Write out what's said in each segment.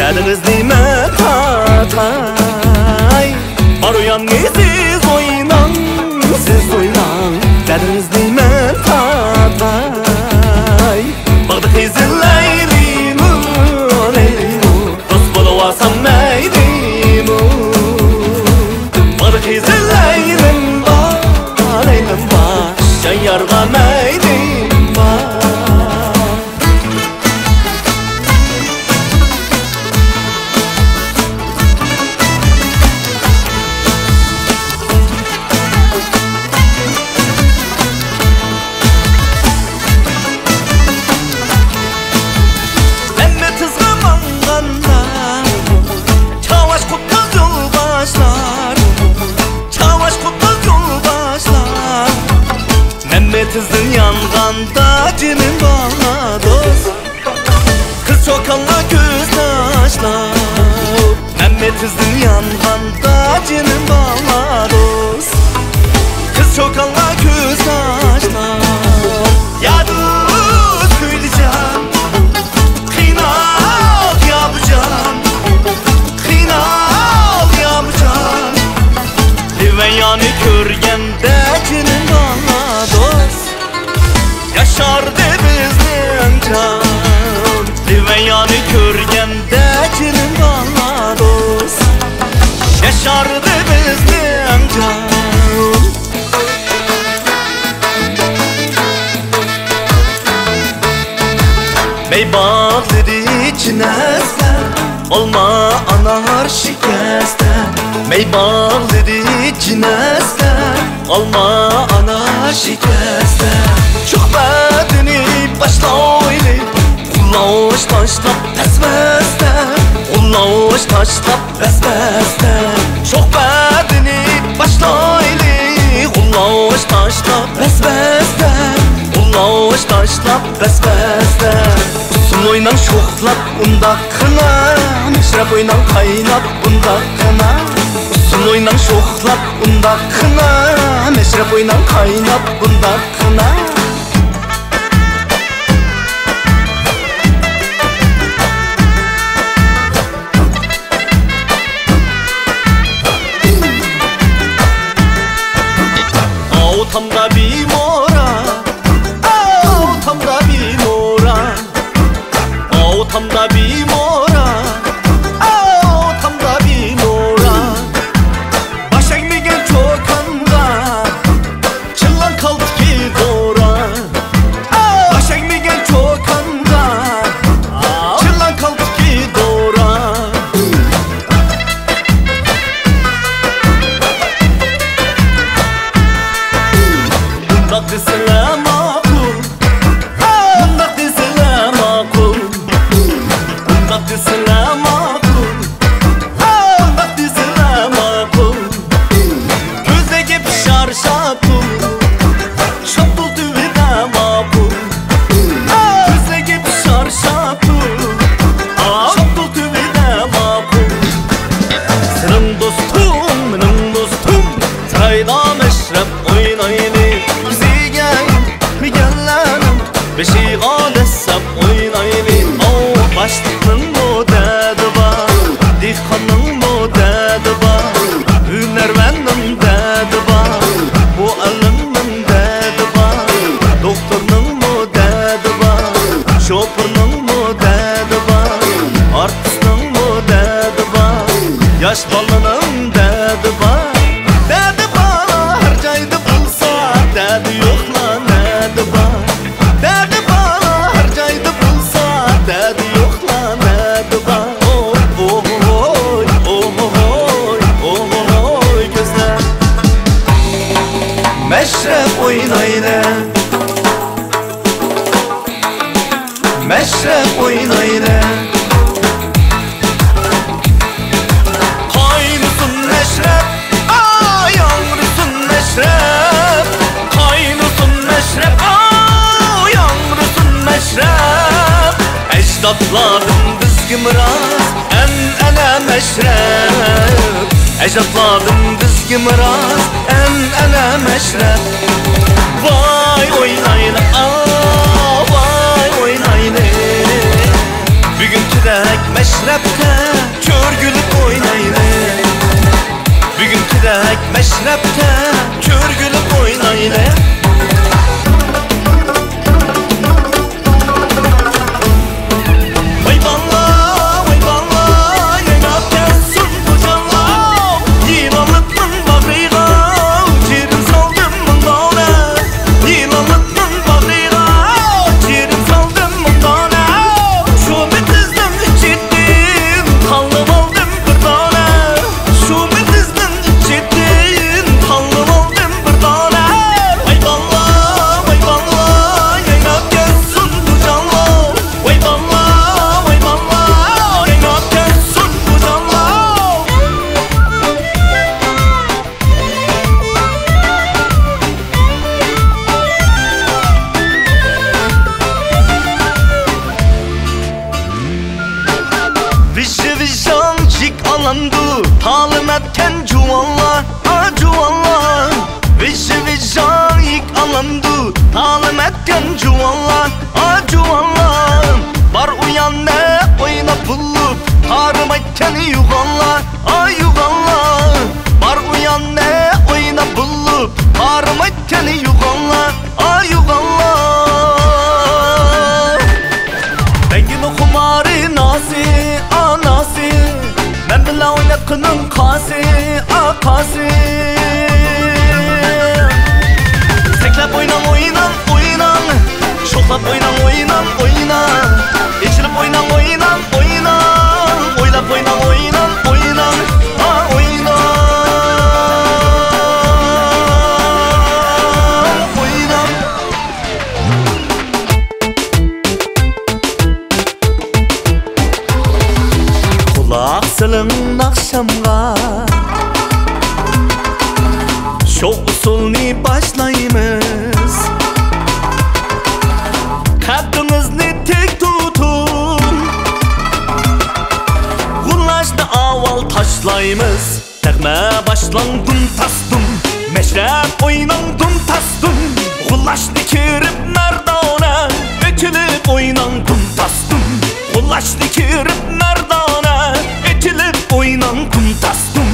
Derdiniz nime tatay. Var uyan siz oynan, siz oynan. Derdiniz nime tatay. Bağda kızılaylimu, leylimu. Dost buluvarsam meylimu. Bağda kızılaylim var, leylim var. Can yarga meylim var. Kızın yanganda cimin bana dost. Kız çok anla göz taşlar. Mehmet kızın yanganda cimin bana dost. Kız çok anla göz taşlar. Ya dost söyleyeceğim, kıynak yapacağım, kıynak yapacağım. Liveyanı körgende cimin bana dost. Yaşardı bizden can. Liveyanı körgende cinim bana dost. Yaşardı bizden can. Bey bağlıdı içinezde, olma anar şikeste. Bey bağlıdı içinezde, olma anar şikeste. Çok bedeni başlaylı, ullaş taşlap besbeste. Ullaş taşlap besbeste. Çok bedeni başlaylı, ullaş taşlap besbeste. Ullaş taşlap besbeste. Usul oynan şoklap undakına, meşrep oynan kaynap undakına. Usul oynan şoklap undakına, meşrep oynan kaynap undakına. Tamda bir mora, tamda bir mora, tamda bir mora, tamda bir mora. Baş ekmeğin çok anga, çıllan kaldı ki dora. Baş ekmeğin çok anga, çıllan kaldı ki dora. Bundak desene makul, bundak desene makul, bundak desene makul, bundak desene makul. Gözdeki pişar şapul, şapul düvine makul. Gözdeki pişar şapul, şapul düvine makul. Senin dostum, benim dostum, sarayda meşrep oynayın. Beşi adessem oynayın. Başlıkның modeli var, dehqonның modeli var, hünermenның dadi var, muallimning dadi var, doktorning modeli var, şoförning modeli var, artistning modeli var, yosh bolaning dadi var. Dadi bor har joyda bo'lsa, dadi yo'qlar dadi bor. Dadi bor har joyda bo'lsa, dadi yo'qlar dadi bor. Oy ko'zlar meşrep oynaydi, meşrep oynaydi. Kaynısın meşrep, yağmursun meşrep. Kaynısın meşrep, yağmursun meşrep. Ecdatlarım bizga miras, an'ana meşrep. Ecdatlarım bizga miras, an'ana meşrep. Vay oynaydi, vay oynaydi. Bugünkidek meşrepte Hayt meşrepte körgülüp oynayla. Talim etken cuvanlar, cuvanlar. Vicdan ilk alandı. Talim etken cuvanlar, cuvanlar. Bar uyan ne oyna bulup tarım etken yuganlar, yuganlar. Bar uyan ne oyna bulup tarım etken yuganlar, yuganlar. Bengin okumarı nasi, nasi. Ben bile oynatkının kasi, kasi. Seklep oynan, oynan, oynan. Şoklap oynan, oynan, oynan. İçilip oynan, oynan, oynan. Oylap oynan, oynan, oynan, oynan. Oynan. Kulak sılın akşamga şu usulni başlayımız. Kaddınızı tek tutun. Kullaşta aval taşlayımız. Tekme başlandım tastım. Meşrep oynandım tastım. Kullaşta kirip merdana. Ökülüp oynandım tastım. Kullaşta kirip merdana. Ökülüp oynandım tastım.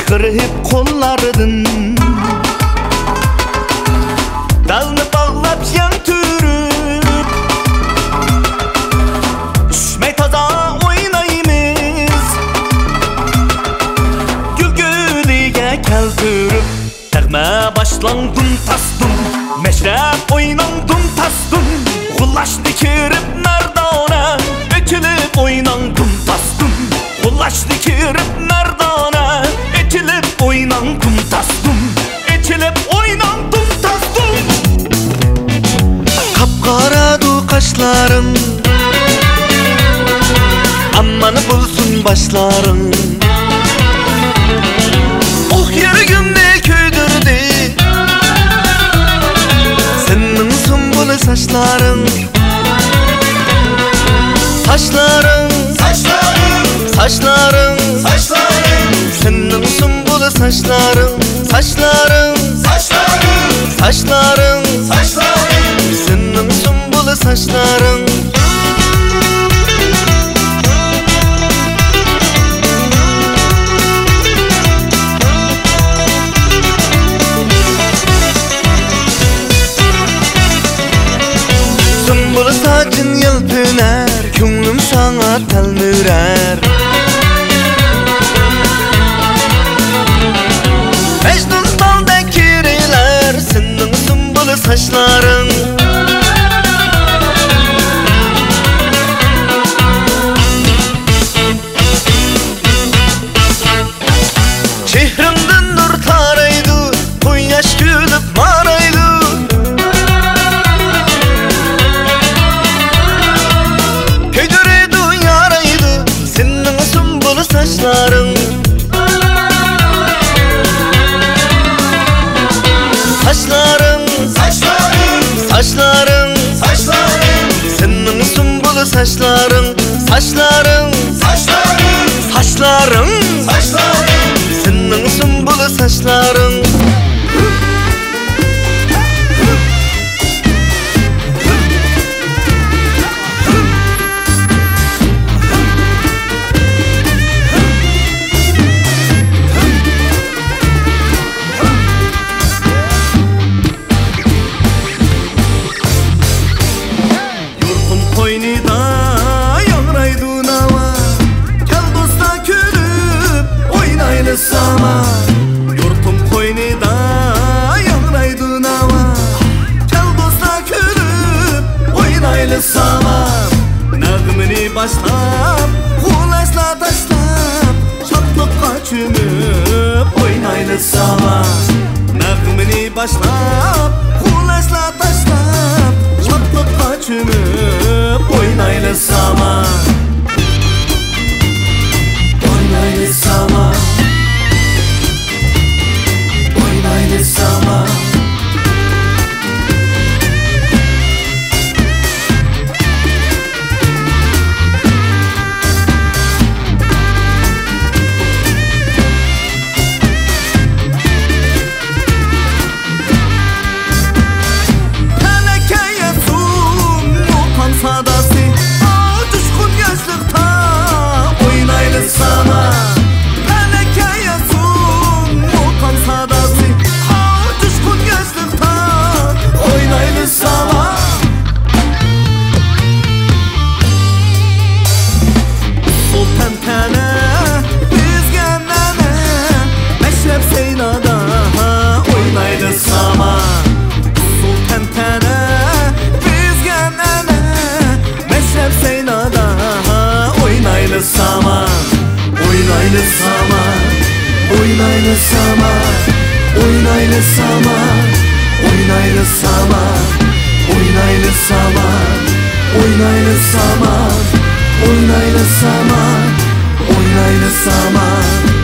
Kırıp kollarıdın. Dalını bağlap yan türüp düşmey taza oynayımız. Gülgülüge keltürüp terme başlandım tastım. Meşrep oynandım tastım. Kullaştı kirip merdana. Ökülüp oynandım tastım. Kullaştı kirip merdana. Etilip oynandım tastım. Etilip oynandım tastım. Kapkaradı kaşların. Amanı bulsun başların. Oh yürgümde köydürdü. Senin sumbulu saçların. Saçların, saçların, saçların, saçların. Senin sumbulu saçların, saçların, saçların, saçların, saçların. Senin sumbulu saçların. Sumbulu saçın yelpiner, könlüm sana telmirer. Mecnun dalda kiriler, senin sumbulu saçların. Çehrimden nur taraydı, bu yaş gülüp maraydı. Köydüreydi yaraydı, senin sumbulu saçların. Saçların, saçların, saçların, saçların. Senin sumbulu saçların, saçların, saçların, saçların, saçların. Senin sumbulu oldu saçların. Qo'ynida yog'raydi nava, kel do'stlar kulib o'ynayli sama. Yurtim qo'ynida yog'raydi nava, kel do'stlar kulib o'ynayli sama. Nag'mini boshlab, qo'lashlar tashlab, shodlikqa cho'mib o'ynayli sama. Nag'mini boshlab, qo'lashlar tashlab, shodlikqa cho'mib o'ynayli sama. O'ynayli sama. O'ynayli sama. Sama, oynaylı sama, oynaylı sama, oynaylı sama, oynaylı sama, oynaylı sama, oynaylı sama, oynaylı sama, oynaylı sama.